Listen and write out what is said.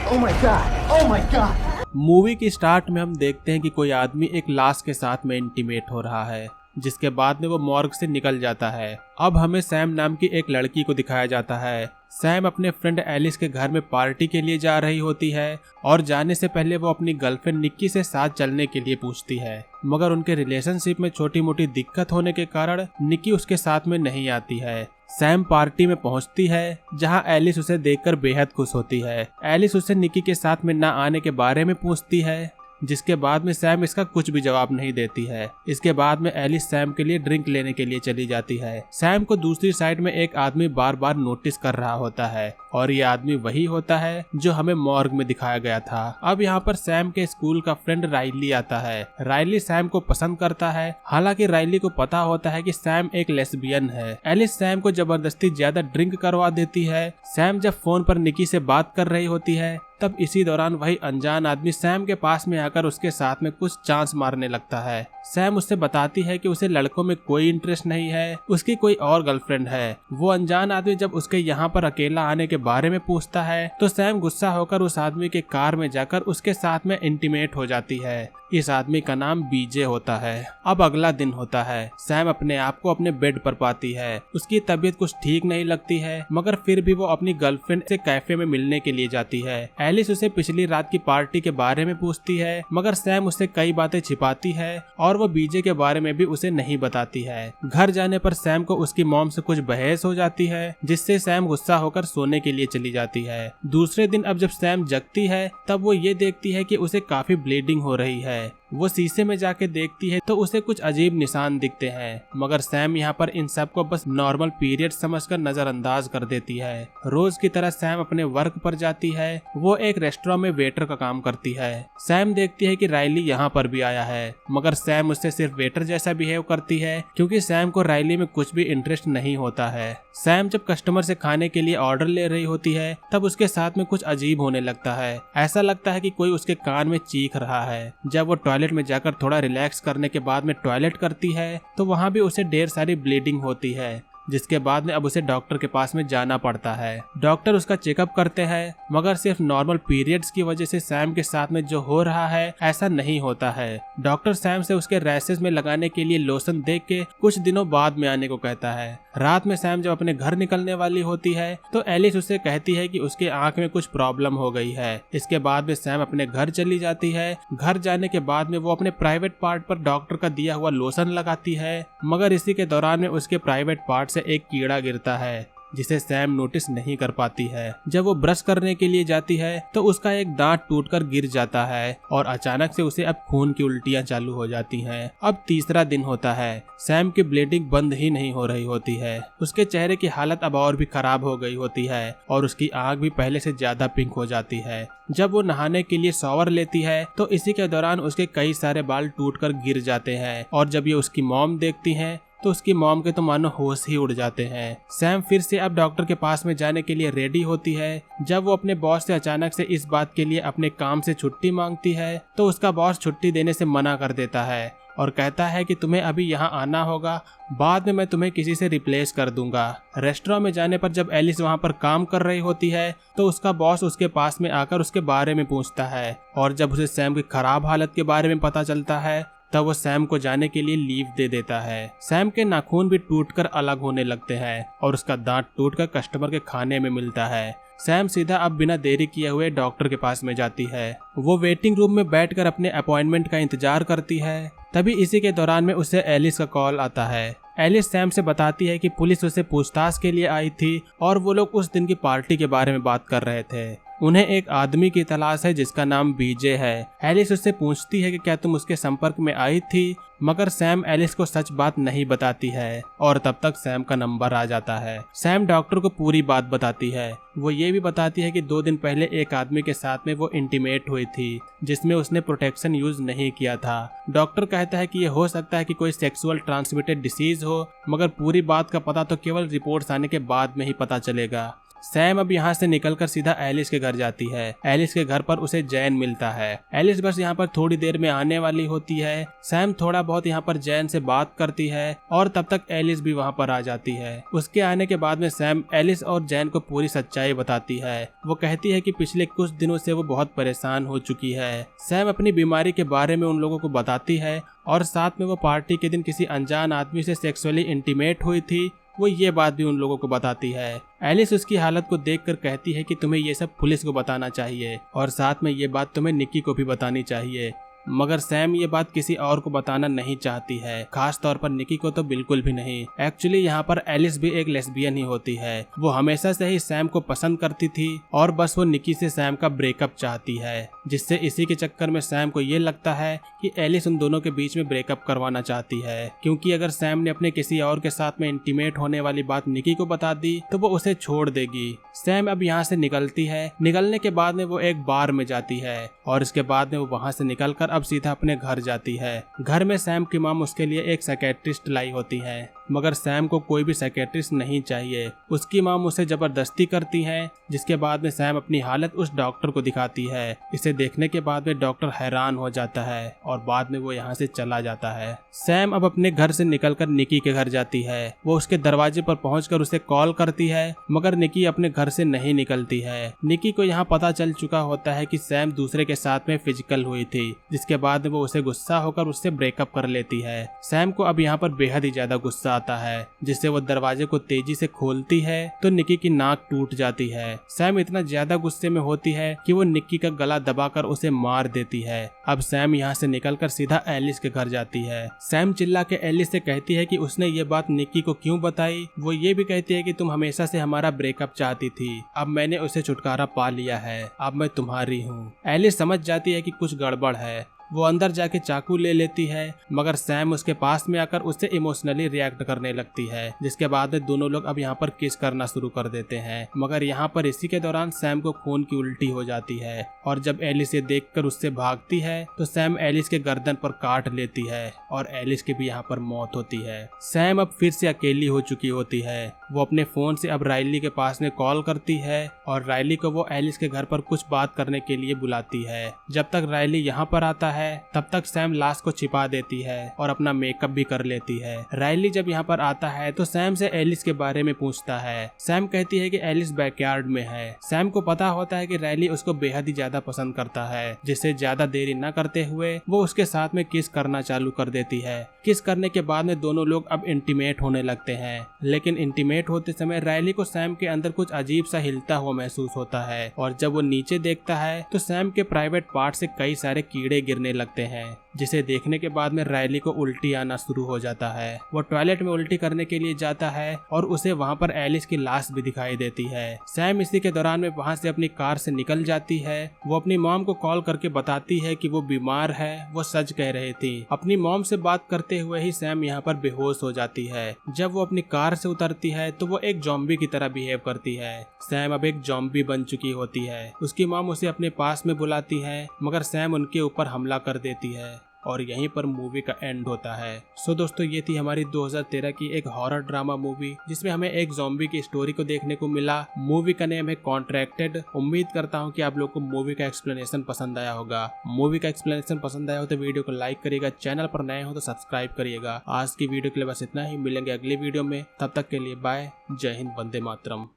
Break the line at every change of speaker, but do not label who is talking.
Oh my god! Oh my god!
Movie की start में हम देखते हैं कि कोई आदमी एक लाश के साथ में इंटीमेट हो रहा है, जिसके बाद में वो मॉर्ग से निकल जाता है। अब हमें सैम नाम की एक लड़की को दिखाया जाता है। सैम अपने फ्रेंड एलिस के घर में पार्टी के लिए जा रही होती है और जाने से पहले वो अपनी गर्लफ्रेंड निक्की से साथ चलने के लिए पूछती है, मगर उनके रिलेशनशिप में छोटी मोटी दिक्कत होने के कारण निक्की उसके साथ में नहीं आती है। सैम पार्टी में पहुंचती है जहां एलिस उसे देखकर बेहद खुश होती है। एलिस उसे निक्की के साथ में न आने के बारे में पूछती है, जिसके बाद में सैम इसका कुछ भी जवाब नहीं देती है। इसके बाद में एलिस सैम के लिए ड्रिंक लेने के लिए चली जाती है। सैम को दूसरी साइड में एक आदमी बार बार नोटिस कर रहा होता है और ये आदमी वही होता है जो हमें मॉर्ग में दिखाया गया था। अब यहाँ पर सैम के स्कूल का फ्रेंड राइली आता है। राइली सैम को पसंद करता है, हालांकि राइली को पता होता है कि सैम एक लेस्बियन है। एलिस सैम को जबरदस्ती ज्यादा ड्रिंक करवा देती है। सैम जब फोन पर निक्की से बात कर रही होती है, तब इसी दौरान वही अनजान आदमी सैम के पास में आकर उसके साथ में कुछ चांस मारने लगता है। सैम उससे बताती है कि उसे लड़कों में कोई इंटरेस्ट नहीं है, उसकी कोई और गर्लफ्रेंड है। वो अनजान आदमी जब उसके यहाँ पर अकेला आने के बारे में पूछता है तो सैम गुस्सा होकर उस आदमी के कार में जाकर उसके साथ में इंटीमेट हो जाती है। इस आदमी का नाम बीजे होता है। अब अगला दिन होता है। सैम अपने आप को अपने बेड पर पाती है। उसकी तबीयत कुछ ठीक नहीं लगती है, मगर फिर भी वो अपनी गर्लफ्रेंड से कैफे में मिलने के लिए जाती है। एलिस उसे पिछली रात की पार्टी के बारे में पूछती है, मगर सैम उससे कई बातें छिपाती है और वो बीजे के बारे में भी उसे नहीं बताती है। घर जाने पर सैम को उसकी मॉम से कुछ बहस हो जाती है, जिससे सैम गुस्सा होकर सोने के लिए चली जाती है। दूसरे दिन अब जब सैम जगती है, तब वो ये देखती है कि उसे काफी ब्लीडिंग हो रही है। वो शीशे में जाके देखती है तो उसे कुछ अजीब निशान दिखते हैं, मगर सैम यहाँ पर इन सब को बस नॉर्मल पीरियड समझकर नजरअंदाज कर देती है। रोज की तरह सैम अपने वर्क पर जाती है। वो एक रेस्टोरेंट में वेटर का काम करती है। सैम देखती है कि राइली यहाँ पर भी आया है, मगर सैम उससे सिर्फ वेटर जैसा बिहेव करती है, क्योंकि सैम को राइली में कुछ भी इंटरेस्ट नहीं होता है। सैम जब कस्टमर से खाने के लिए ऑर्डर ले रही होती है, तब उसके साथ में कुछ अजीब होने लगता है। ऐसा लगता है कि कोई उसके कान में चीख रहा है। जब वो टॉयलेट में जाकर थोड़ा रिलैक्स करने के बाद में टॉयलेट करती है, तो वहाँ भी उसे ढेर सारी ब्लीडिंग होती है, जिसके बाद में अब उसे डॉक्टर के पास में जाना पड़ता है। डॉक्टर उसका चेकअप करते हैं, मगर सिर्फ नॉर्मल पीरियड्स की वजह से सैम के साथ में जो हो रहा है ऐसा नहीं होता है। डॉक्टर सैम से उसके रैशेस में लगाने के लिए लोशन देख के कुछ दिनों बाद में आने को कहता है। रात में सैम जब अपने घर निकलने वाली होती है तो एलिस उससे कहती है कि उसके आंख में कुछ प्रॉब्लम हो गई है। इसके बाद में सैम अपने घर चली जाती है। घर जाने के बाद में वो अपने प्राइवेट पार्ट पर डॉक्टर का दिया हुआ लोशन लगाती है, मगर इसी के दौरान में उसके प्राइवेट पार्ट से एक कीड़ा गिरता है, जिसे सैम नोटिस नहीं कर पाती है। जब वो ब्रश करने के लिए जाती है तो उसका एक दांत टूटकर गिर जाता है और अचानक से उसे अब खून की उल्टियां चालू हो जाती हैं। अब तीसरा दिन होता है। सैम की ब्लीडिंग बंद ही नहीं हो रही होती है। उसके चेहरे की हालत अब और भी खराब हो गई होती है और उसकी आंख भी पहले से ज्यादा पिंक हो जाती है। जब वो नहाने के लिए शॉवर लेती है तो इसी के दौरान उसके कई सारे बाल टूटकर गिर जाते हैं और जब ये उसकी मॉम देखती हैं तो उसकी मॉम के तो मानो होश ही उड़ जाते हैं। सैम फिर से अब डॉक्टर के पास में जाने के लिए रेडी होती है। जब वो अपने बॉस से अचानक से इस बात के लिए अपने काम से छुट्टी मांगती है तो उसका बॉस छुट्टी देने से मना कर देता है और कहता है कि तुम्हें अभी यहाँ आना होगा, बाद में मैं तुम्हें किसी से रिप्लेस कर दूंगा। रेस्टोरेंट में जाने पर जब एलिस वहाँ पर काम कर रही होती है तो उसका बॉस उसके पास में आकर उसके बारे में पूछता है और जब उसे सैम की खराब हालत के बारे में पता चलता है तब वो सैम को जाने के लिए लीव दे देता है। सैम के नाखून भी टूटकर अलग होने लगते हैं और उसका दांत टूटकर कस्टमर के खाने में मिलता है। सैम सीधा अब बिना देरी किए हुए डॉक्टर के पास में जाती है। वो वेटिंग रूम में बैठकर अपने अपॉइंटमेंट का इंतजार करती है। तभी इसी के दौरान में उसे एलिस का कॉल आता है। एलिस सैम से बताती है कि पुलिस उसे पूछताछ के लिए आई थी और वो लोग उस दिन की पार्टी के बारे में बात कर रहे थे। उन्हें एक आदमी की तलाश है जिसका नाम बीजे है। एलिस उससे पूछती है कि क्या तुम उसके संपर्क में आई थी, मगर सैम एलिस को सच बात नहीं बताती है और तब तक सैम का नंबर आ जाता है। सैम डॉक्टर को पूरी बात बताती है। वो ये भी बताती है कि 2 दिन पहले एक आदमी के साथ में वो इंटीमेट हुई थी जिसमें उसने प्रोटेक्शन यूज नहीं किया था। डॉक्टर कहता है कि ये हो सकता है कि कोई सेक्सुअल ट्रांसमिटेड डिसीज हो, मगर पूरी बात का पता तो केवल रिपोर्ट्स आने के बाद में ही पता चलेगा। सैम अब यहाँ से निकलकर सीधा एलिस के घर जाती है। एलिस के घर पर उसे जैन मिलता है। एलिस बस यहाँ पर थोड़ी देर में आने वाली होती है। सैम थोड़ा बहुत यहाँ पर जैन से बात करती है और तब तक एलिस भी वहाँ पर आ जाती है। उसके आने के बाद में सैम एलिस और जैन को पूरी सच्चाई बताती है। वो कहती है कि पिछले कुछ दिनों से वो बहुत परेशान हो चुकी है। सैम अपनी बीमारी के बारे में उन लोगों को बताती है और साथ में वो पार्टी के दिन किसी अनजान आदमी से सेक्सुअली इंटीमेट हुई थी, वो ये बात भी उन लोगों को बताती है। एलिस उसकी हालत को देखकर कहती है कि तुम्हें ये सब पुलिस को बताना चाहिए और साथ में ये बात तुम्हें निक्की को भी बतानी चाहिए, मगर सैम ये बात किसी और को बताना नहीं चाहती है, खास तौर पर निकी को तो बिल्कुल भी नहीं। एक्चुअली यहाँ पर एलिस भी एक लेस्बियन ही होती है। वो हमेशा से ही सैम को पसंद करती थी और बस वो निकी से सैम का ब्रेकअप चाहती है, जिससे इसी के चक्कर में सैम को ये लगता है कि एलिस उन दोनों के बीच में ब्रेकअप करवाना चाहती है, क्योंकि अगर सैम ने अपने किसी और के साथ में इंटीमेट होने वाली बात निकी को बता दी तो वो उसे छोड़ देगी। सैम अब यहाँ से निकलती है। निकलने के बाद में वो एक बार में जाती है और इसके बाद में वो वहाँ से निकलकर अब सीधा अपने घर जाती है। घर में सैम की मॉम उसके लिए एक साइकियाट्रिस्ट लाई होती है, मगर सैम को कोई भी साइकियाट्रिस्ट नहीं चाहिए। उसकी मॉम उसे जबरदस्ती करती है, जिसके बाद में सैम अपनी हालत उस डॉक्टर को दिखाती है। इसे देखने के बाद में डॉक्टर हैरान हो जाता है और बाद में वो यहाँ से चला जाता है। सैम अब अपने घर से निकलकर निकी के घर जाती है। वो उसके दरवाजे पर पहुंचकर उसे कॉल करती है, मगर निकी अपने घर से नहीं निकलती है। निकी को यहाँ पता चल चुका होता है कि सैम दूसरे के साथ में फिजिकल हुई थी, जिसके बाद वो उसे गुस्सा होकर उससे ब्रेकअप कर लेती है। सैम को अब यहाँ पर बेहद ही ज्यादा गुस्सा आता है, जिससे वो दरवाजे को तेजी से खोलती है तो निकी की नाक टूट जाती है। सैम इतना ज्यादा गुस्से में होती है कि वो निकी का गला दबाकर उसे मार देती है। अब सैम यहाँ से निकलकर सीधा एलिस के घर जाती है। सैम चिल्ला के एलिस से कहती है कि उसने ये बात निकी को क्यों बताई। वो ये भी कहती है कि तुम हमेशा से हमारा ब्रेकअप चाहती थी, अब मैंने उसे छुटकारा पा लिया है, अब मैं तुम्हारी हूँ। एलिस समझ जाती है कि कुछ गड़बड़ है। वो अंदर जाके चाकू ले लेती है, मगर सैम उसके पास में आकर उससे इमोशनली रिएक्ट करने लगती है, जिसके बाद में दोनों लोग अब यहाँ पर किस करना शुरू कर देते हैं। मगर यहाँ पर इसी के दौरान सैम को खून की उल्टी हो जाती है और जब एलिस ये देखकर उससे भागती है तो सैम एलिस के गर्दन पर काट लेती है और एलिस की भी यहाँ पर मौत होती है। सैम अब फिर से अकेली हो चुकी होती है। वो अपने फोन से अब राइली के पास में कॉल करती है और राइली को वो एलिस के घर पर कुछ बात करने के लिए बुलाती है। जब तक राइली यहाँ पर आता है तब तक सैम लाश को छिपा देती है और अपना मेकअप भी कर लेती है। राइली जब यहाँ पर आता है तो सैम से एलिस के बारे में पूछता है। सैम कहती है कि एलिस बैकयार्ड में है। सैम को पता होता है कि राइली उसको बेहद ही ज्यादा पसंद करता है, जिससे ज्यादा देरी न करते हुए वो उसके साथ में किस करना चालू कर देती है। किस करने के बाद में दोनों लोग अब इंटीमेट होने लगते हैं, लेकिन इंटीमेट होते समय राइली को सैम के अंदर कुछ अजीब सा हिलता हुआ महसूस होता है और जब वो नीचे देखता है तो सैम के प्राइवेट पार्ट से कई सारे कीड़े गिरने लगते हैं, जिसे देखने के बाद में राइली को उल्टी आना शुरू हो जाता है। वो टॉयलेट में उल्टी करने के लिए जाता है और उसे वहाँ पर एलिस की लाश भी दिखाई देती है। सैम इसी के दौरान में वहाँ से अपनी कार से निकल जाती है। वो अपनी मॉम को कॉल करके बताती है कि वो बीमार है, वो सच कह रही थी। अपनी मॉम से बात करते हुए ही सैम यहाँ पर बेहोश हो जाती है। जब वो अपनी कार से उतरती है तो वो एक ज़ॉम्बी की तरह बिहेव करती है। सैम अब एक ज़ॉम्बी बन चुकी होती है। उसकी मॉम उसे अपने पास में बुलाती है, मगर सैम उनके ऊपर हमला कर देती है और यहीं पर मूवी का एंड होता है। सो दोस्तों, ये थी हमारी 2013 की एक हॉरर ड्रामा मूवी, जिसमें हमें एक ज़ॉम्बी की स्टोरी को देखने को मिला। मूवी का नेम है कॉन्ट्रैक्टेड। उम्मीद करता हूँ कि आप लोग को मूवी का एक्सप्लेनेशन पसंद आया होगा। मूवी का एक्सप्लेनेशन पसंद आया हो तो वीडियो को लाइक करिएगा, चैनल पर नए हो तो सब्सक्राइब करिएगा। आज की वीडियो के लिए बस इतना ही, मिलेंगे अगली वीडियो में। तब तक के लिए बाय, जय हिंद, वंदे मातरम।